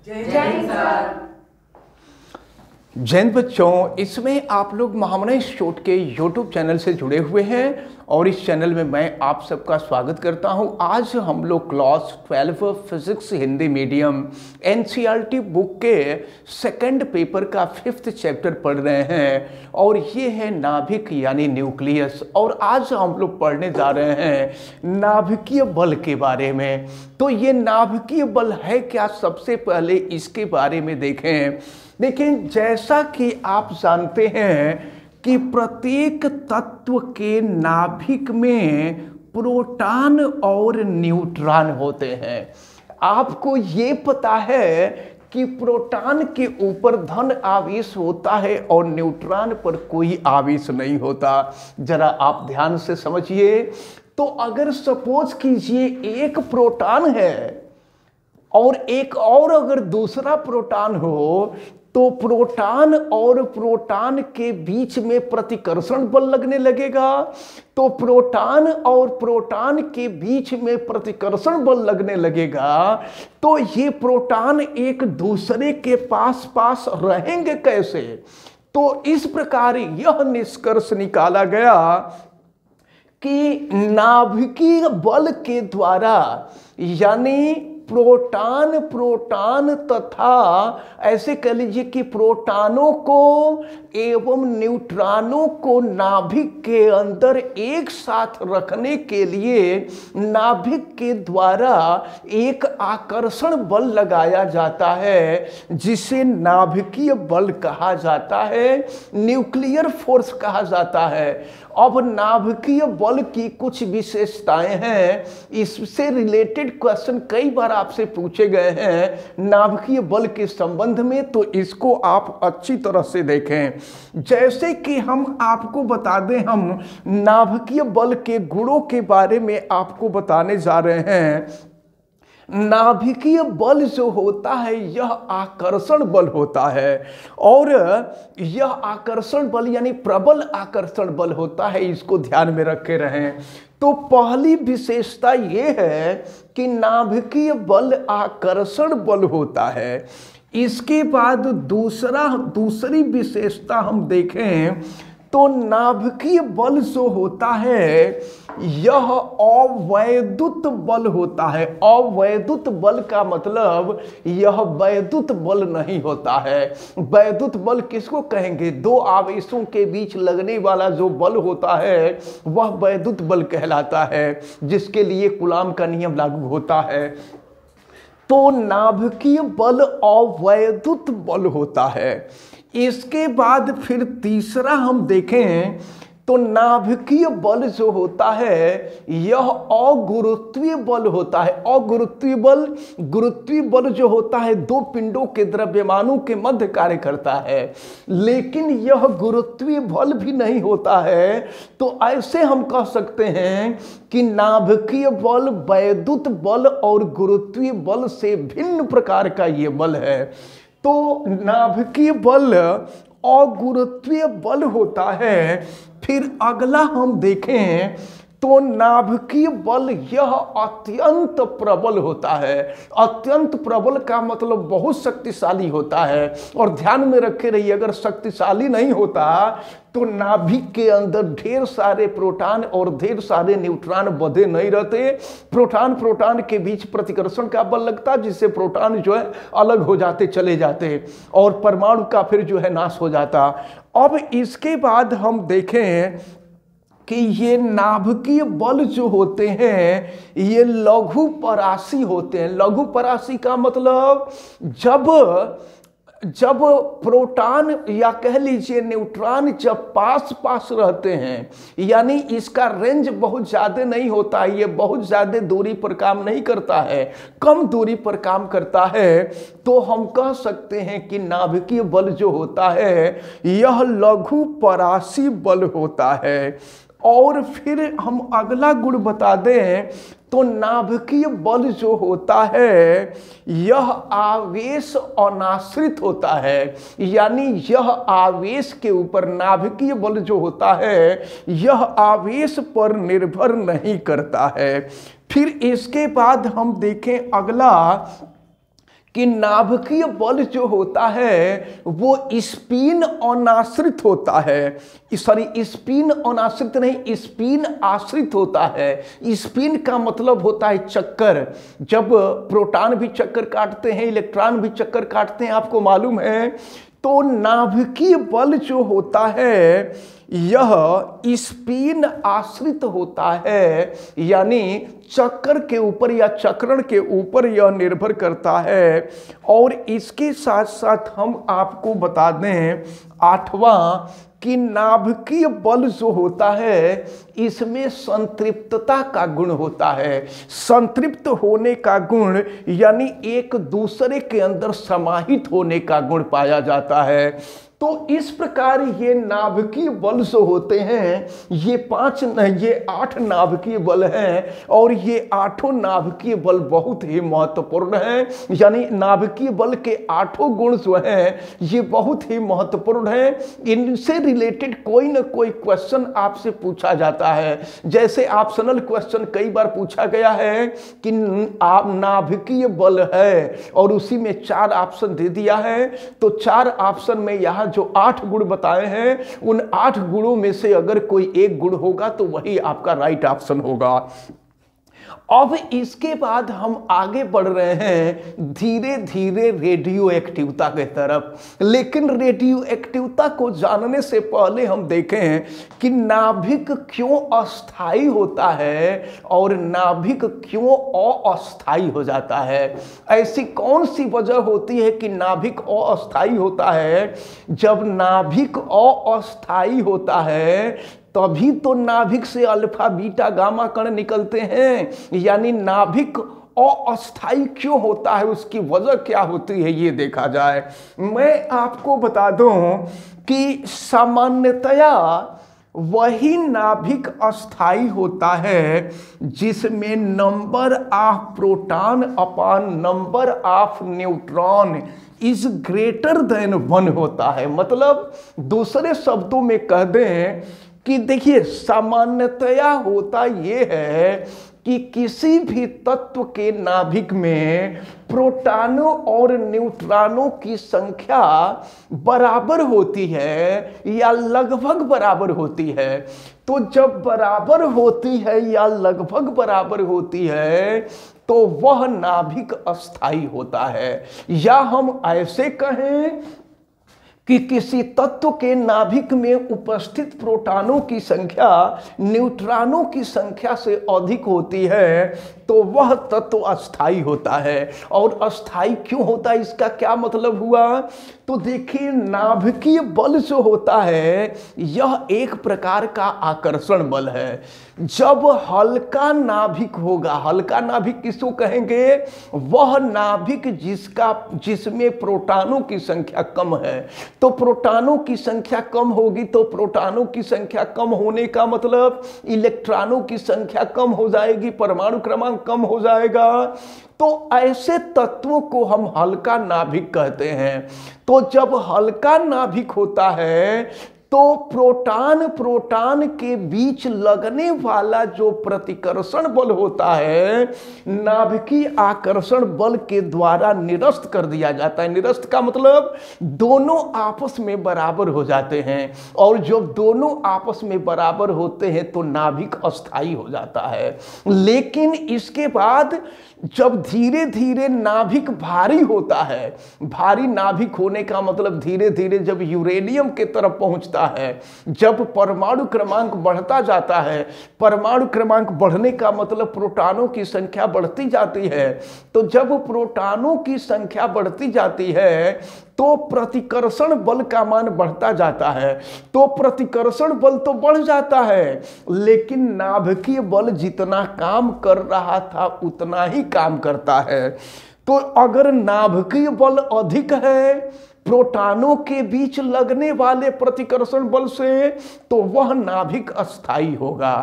जय हिंद सर। जय हिंद बच्चों, इसमें आप लोग महामना इंस्टीट्यूट के यूट्यूब चैनल से जुड़े हुए हैं और इस चैनल में मैं आप सबका स्वागत करता हूं। आज हम लोग class 12 physics Hindi medium NCERT book के सेकंड पेपर का 5th चैप्टर पढ़ रहे हैं और ये है नाभिक यानी न्यूक्लियस। और आज हम लोग पढ़ने जा रहे हैं नाभिकीय बल के बारे में। तो ये नाभिकीय बल है क्या, सबसे पहले इसके बारे में देखें। लेकिन जैसा कि आप जानते हैं कि प्रत्येक तत्व के नाभिक में प्रोटॉन और न्यूट्रॉन होते हैं। आपको ये पता है कि प्रोटॉन के ऊपर धन आवेश होता है और न्यूट्रॉन पर कोई आवेश नहीं होता। जरा आप ध्यान से समझिए। तो अगर सपोज कीजिए एक प्रोटॉन है और एक और अगर दूसरा प्रोटॉन हो, तो प्रोटॉन और प्रोटॉन के बीच में प्रतिकर्षण बल लगने लगेगा। तो प्रोटॉन और प्रोटॉन के बीच में प्रतिकर्षण बल लगने लगेगा तो ये प्रोटॉन एक दूसरे के पास पास रहेंगे कैसे। तो इस प्रकार यह निष्कर्ष निकाला गया कि नाभिकीय बल के द्वारा यानी प्रोटॉन तथा ऐसे कह लीजिए कि प्रोटॉनों को एवं न्यूट्रॉनों को नाभिक के अंदर एक साथ रखने के लिए नाभिक के द्वारा एक आकर्षण बल लगाया जाता है जिसे नाभिकीय बल कहा जाता है, न्यूक्लियर फोर्स कहा जाता है। अब नाभिकीय बल की कुछ विशेषताएं हैं, इससे रिलेटेड क्वेश्चन कई बार आपसे पूछे गए हैं नाभिकीय बल के संबंध में, तो इसको आप अच्छी तरह से देखें। जैसे कि हम आपको बता दें, हम नाभिकीय बल के गुणों के बारे में आपको बताने जा रहे हैं। नाभिकीय बल जो होता है यह आकर्षण बल होता है और यह आकर्षण बल यानी प्रबल आकर्षण बल होता है, इसको ध्यान में रखे रहें। तो पहली विशेषता यह है कि नाभिकीय बल आकर्षण बल होता है। इसके बाद दूसरी विशेषता हम देखें तो नाभिकीय बल जो होता है यह अवैद्युत बल होता है। अवैद्युत बल का मतलब यह वैद्युत बल नहीं होता है। वैद्युत बल किसको कहेंगे? दो आवेशों के बीच लगने वाला जो बल होता है वह वैद्युत बल कहलाता है, जिसके लिए कूलाम का नियम लागू होता है। तो नाभिकीय बल अवैद्युत बल होता है। इसके बाद फिर तीसरा हम देखें तो नाभिकीय बल जो होता है यह अगुरुत्वीय बल होता है। गुरुत्वीय बल जो होता है दो पिंडों के द्रव्यमानों के मध्य कार्य करता है, लेकिन यह गुरुत्वीय बल भी नहीं होता है। तो ऐसे हम कह सकते हैं कि नाभिकीय बल वैद्युत बल और गुरुत्वीय बल से भिन्न प्रकार का ये बल है। तो नाभिकीय बल अगुरुत्वीय बल होता है। फिर अगला हम देखें तो नाभिकीय बल यह अत्यंत प्रबल होता है। अत्यंत प्रबल का मतलब बहुत शक्तिशाली होता है। और ध्यान में रखे रहिए, अगर शक्तिशाली नहीं होता तो नाभिक के अंदर ढेर सारे प्रोटॉन और ढेर सारे न्यूट्रॉन बंधे नहीं रहते। प्रोटॉन के बीच प्रतिकर्षण का बल लगता, जिससे प्रोटॉन जो है अलग हो जाते, चले जाते और परमाणु का फिर जो है नाश हो जाता। अब इसके बाद हम देखें कि ये नाभिकीय बल जो होते हैं ये लघु परासी होते हैं। लघु परासी का मतलब जब प्रोटॉन या कह लीजिए न्यूट्रॉन जब पास रहते हैं, यानी इसका रेंज बहुत ज़्यादा नहीं होता है, ये बहुत ज़्यादा दूरी पर काम नहीं करता है, कम दूरी पर काम करता है, तो हम कह सकते हैं कि नाभिकीय बल जो होता है यह लघु परासी बल होता है। और फिर हम अगला गुण बता दें तो नाभिकीय बल जो होता है यह आवेश अनाश्रित होता है, यानी यह आवेश के ऊपर, नाभिकीय बल जो होता है यह आवेश पर निर्भर नहीं करता है। फिर इसके बाद हम देखें अगला कि नाभिकीय बल जो होता है वो स्पिन अनाश्रित होता है, सॉरी स्पिन अनाश्रित नहीं, स्पिन आश्रित होता है। स्पिन का मतलब होता है चक्कर। जब प्रोटॉन भी चक्कर काटते हैं, इलेक्ट्रॉन भी चक्कर काटते हैं, आपको मालूम है। तो नाभिकीय बल जो होता है यह स्पिन आश्रित होता है, यानी चक्कर के ऊपर या चक्रण के ऊपर यह निर्भर करता है। और इसके साथ साथ हम आपको बता दें आठवां कि नाभिकीय बल जो होता है इसमें संतृप्तता का गुण होता है। संतृप्त होने का गुण यानी एक दूसरे के अंदर समाहित होने का गुण पाया जाता है। तो इस प्रकार ये नाभिकीय बल जो होते हैं ये 8 नाभिकीय बल हैं, और ये 8 नाभिकीय बल बहुत ही महत्वपूर्ण हैं। यानी नाभिकीय बल के 8 गुण जो हैं ये बहुत ही महत्वपूर्ण हैं। इनसे रिलेटेड कोई ना कोई क्वेश्चन आपसे पूछा जाता है। जैसे ऑप्शनल क्वेश्चन कई बार पूछा गया है कि आप नाभिकीय बल है और उसी में 4 ऑप्शन दे दिया है, तो 4 ऑप्शन में यहाँ जो 8 गुण बताए हैं उन 8 गुणों में से अगर कोई एक गुण होगा तो वही आपका राइट ऑप्शन होगा। अब इसके बाद हम आगे बढ़ रहे हैं धीरे धीरे रेडियो एक्टिवता के तरफ। लेकिन रेडियो एक्टिवता को जानने से पहले हम देखें कि नाभिक क्यों अस्थाई होता है और नाभिक क्यों अस्थाई हो जाता है। ऐसी कौन सी वजह होती है कि नाभिक अस्थाई होता है। जब नाभिक अस्थाई होता है तभी तो नाभिक से अल्फा बीटा गामा कण निकलते हैं। यानी नाभिक अस्थाई क्यों होता है, उसकी वजह क्या होती है ये देखा जाए। मैं आपको बता दूं कि सामान्यतया वही नाभिक अस्थाई होता है जिसमें number of proton upon number of neutron is greater than 1 होता है। मतलब दूसरे शब्दों में कह दें कि देखिए सामान्यतया होता यह है कि किसी भी तत्व के नाभिक में प्रोटॉनों और न्यूट्रॉनों की संख्या बराबर होती है या लगभग बराबर होती है। तो जब बराबर होती है या लगभग बराबर होती है तो वह नाभिक अस्थाई होता है। या हम ऐसे कहें कि किसी तत्व के नाभिक में उपस्थित प्रोटॉनों की संख्या न्यूट्रॉनों की संख्या से अधिक होती है तो वह तत्व अस्थाई होता है। और अस्थाई क्यों होता है इसका क्या मतलब हुआ। तो देखिए नाभिकीय बल जो होता है यह एक प्रकार का आकर्षण बल है। जब हल्का नाभिक होगा, हल्का नाभिक किसको कहेंगे, वह नाभिक जिसमें प्रोटॉनों की संख्या कम है। तो प्रोटॉनों की संख्या कम होगी तो प्रोटॉनों की संख्या कम होने का मतलब इलेक्ट्रॉनों की संख्या कम हो जाएगी, परमाणु क्रमांक कम हो जाएगा। तो ऐसे तत्वों को हम हल्का नाभिक कहते हैं। तो जब हल्का नाभिक होता है तो प्रोटॉन के बीच लगने वाला जो प्रतिकर्षण बल होता है नाभिकीय आकर्षण बल के द्वारा निरस्त कर दिया जाता है। निरस्त का मतलब दोनों आपस में बराबर हो जाते हैं, और जब दोनों आपस में बराबर होते हैं तो नाभिक अस्थाई हो जाता है। लेकिन इसके बाद जब धीरे धीरे नाभिक भारी होता है, भारी नाभिक होने का मतलब धीरे धीरे जब यूरेनियम के तरफ पहुंचता है, जब परमाणु क्रमांक बढ़ता जाता है, परमाणु क्रमांक बढ़ने का मतलब प्रोटॉनों की संख्या बढ़ती जाती है। तो जब प्रोटॉनों की संख्या बढ़ती जाती है तो प्रतिकर्षण बल का मान बढ़ता जाता है। तो प्रतिकर्षण बल तो बढ़ जाता है, लेकिन नाभिकीय बल जितना काम कर रहा था उतना ही काम करता है। तो अगर नाभिकीय बल अधिक है प्रोटॉनों के बीच लगने वाले प्रतिकर्षण बल से, तो वह नाभिक अस्थायी होगा।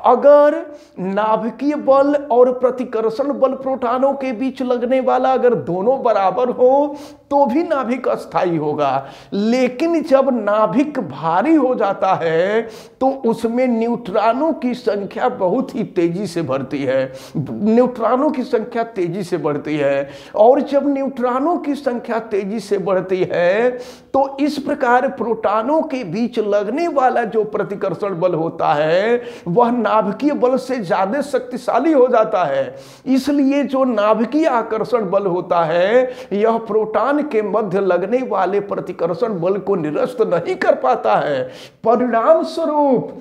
अगर नाभिकीय बल और प्रतिकर्षण बल प्रोटॉनों के बीच लगने वाला अगर दोनों बराबर हो तो भी नाभिक अस्थायी होगा। लेकिन जब नाभिक भारी हो जाता है तो उसमें न्यूट्रॉनों की संख्या बहुत ही तेजी से बढ़ती है, न्यूट्रॉनों की संख्या तेजी से बढ़ती है। और जब न्यूट्रॉनों की संख्या तेजी से बढ़ती है तो इस प्रकार प्रोटॉनों के बीच लगने वाला जो प्रतिकर्षण बल होता है वह नाभिकीय बल से ज्यादा शक्तिशाली हो जाता है। इसलिए जो नाभिकीय आकर्षण बल होता है यह प्रोटॉन के मध्य लगने वाले प्रतिकर्षण बल को निरस्त नहीं कर पाता है। परिणाम स्वरूप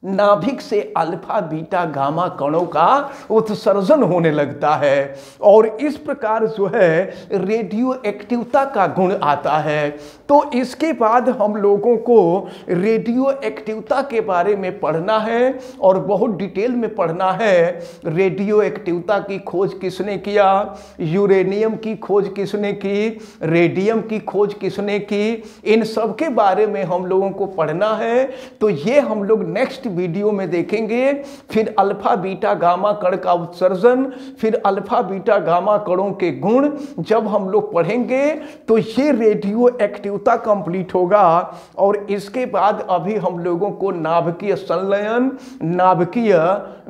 नाभिक से अल्फा बीटा गामा कणों का उत्सर्जन होने लगता है और इस प्रकार जो है रेडियो एक्टिवता का गुण आता है। तो इसके बाद हम लोगों को रेडियो एक्टिवता के बारे में पढ़ना है और बहुत डिटेल में पढ़ना है। रेडियो एक्टिवता की खोज किसने किया, यूरेनियम की खोज किसने की, रेडियम की खोज किसने की, इन सब के बारे में हम लोगों को पढ़ना है। तो ये हम लोग नेक्स्ट वीडियो में देखेंगे। फिर अल्फा बीटा गामा कण का उत्सर्जन, फिर अल्फा बीटा गामा कणों के गुण जब हम लोग पढ़ेंगे तो ये रेडियो एक्टिवता कंप्लीट होगा। और इसके बाद अभी हम लोगों को नाभिकीय संलयन, नाभिकीय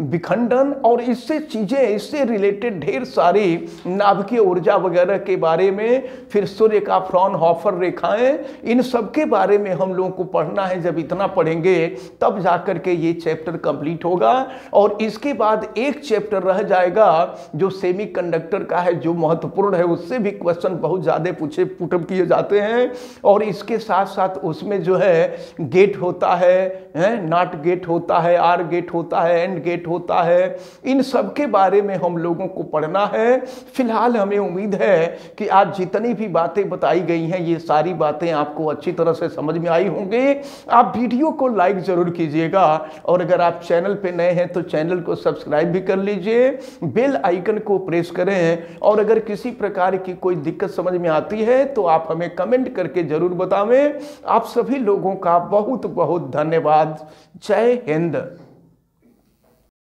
विखंडन और इससे चीजें, इससे रिलेटेड ढेर सारी नाभिकीय ऊर्जा वगैरह के बारे में, फिर सूर्य का फ्रॉनहोफर रेखाएं, इन सब के बारे में हम लोगों को पढ़ना है। जब इतना पढ़ेंगे तब जाकर के ये चैप्टर कंप्लीट होगा। और इसके बाद एक चैप्टर रह जाएगा जो सेमीकंडक्टर का है, जो महत्वपूर्ण है, उससे भी क्वेश्चन बहुत ज्यादा पुटअप किए जाते हैं। और इसके साथ साथ उसमें जो है गेट होता है, नॉट गेट होता है, आर गेट होता है, एंड गेट होता है, इन सब के बारे में हम लोगों को पढ़ना है। फिलहाल हमें उम्मीद है कि आज जितनी भी बातें बताई गई हैं ये सारी बातें आपको अच्छी तरह से समझ में आई होंगी। आप वीडियो को लाइक जरूर कीजिएगा और अगर आप चैनल पे नए हैं तो चैनल को सब्सक्राइब भी कर लीजिए, बेल आइकन को प्रेस करें। और अगर किसी प्रकार की कोई दिक्कत समझ में आती है तो आप हमें कमेंट करके जरूर बतावें। आप सभी लोगों का बहुत बहुत धन्यवाद। जय हिंद।